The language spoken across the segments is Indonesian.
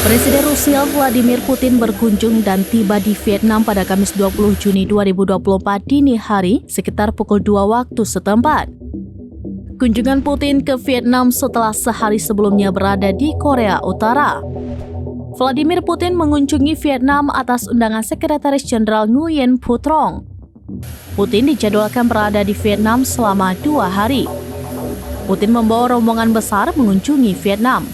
Presiden Rusia Vladimir Putin berkunjung dan tiba di Vietnam pada Kamis 20 Juni 2024 dini hari sekitar pukul 2 waktu setempat. Kunjungan Putin ke Vietnam setelah sehari sebelumnya berada di Korea Utara. Vladimir Putin mengunjungi Vietnam atas undangan Sekretaris Jenderal Nguyen Phu Trong. Putin dijadwalkan berada di Vietnam selama 2 hari. Putin membawa rombongan besar mengunjungi Vietnam.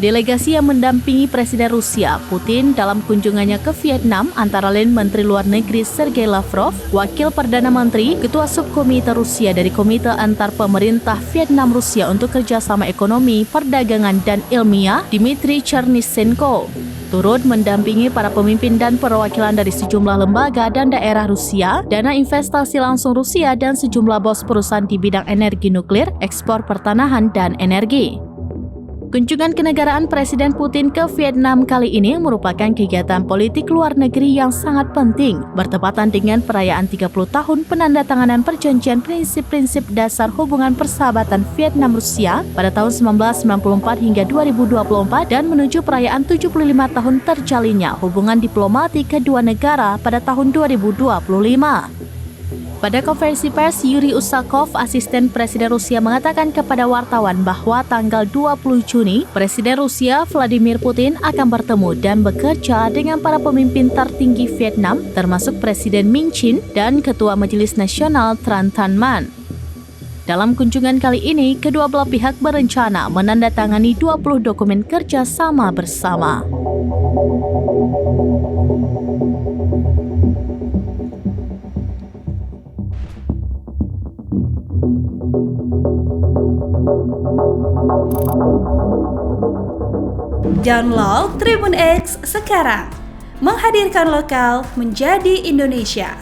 Delegasi yang mendampingi Presiden Rusia, Putin, dalam kunjungannya ke Vietnam antara lain Menteri Luar Negeri Sergei Lavrov, Wakil Perdana Menteri, Ketua Subkomite Rusia dari Komite Antar Pemerintah Vietnam-Rusia untuk Kerjasama Ekonomi, Perdagangan, dan Ilmiah, Dmitry Chernysenko, turut mendampingi para pemimpin dan perwakilan dari sejumlah lembaga dan daerah Rusia, dana investasi langsung Rusia, dan sejumlah bos perusahaan di bidang energi nuklir, ekspor pertanahan, dan energi. Kunjungan kenegaraan Presiden Putin ke Vietnam kali ini merupakan kegiatan politik luar negeri yang sangat penting, bertepatan dengan perayaan 30 tahun penandatanganan perjanjian prinsip-prinsip dasar hubungan persahabatan Vietnam-Rusia pada tahun 1994 hingga 2024 dan menuju perayaan 75 tahun terjalinnya hubungan diplomatik kedua negara pada tahun 2025. Pada konferensi pers, Yuri Usakov, asisten Presiden Rusia, mengatakan kepada wartawan bahwa tanggal 20 Juni, Presiden Rusia Vladimir Putin akan bertemu dan bekerja dengan para pemimpin tertinggi Vietnam, termasuk Presiden Minh Chin dan Ketua Majelis Nasional Tran Thanh Man. Dalam kunjungan kali ini, kedua belah pihak berencana menandatangani 20 dokumen kerjasama bersama. Download Tribun X sekarang, menghadirkan lokal menjadi Indonesia.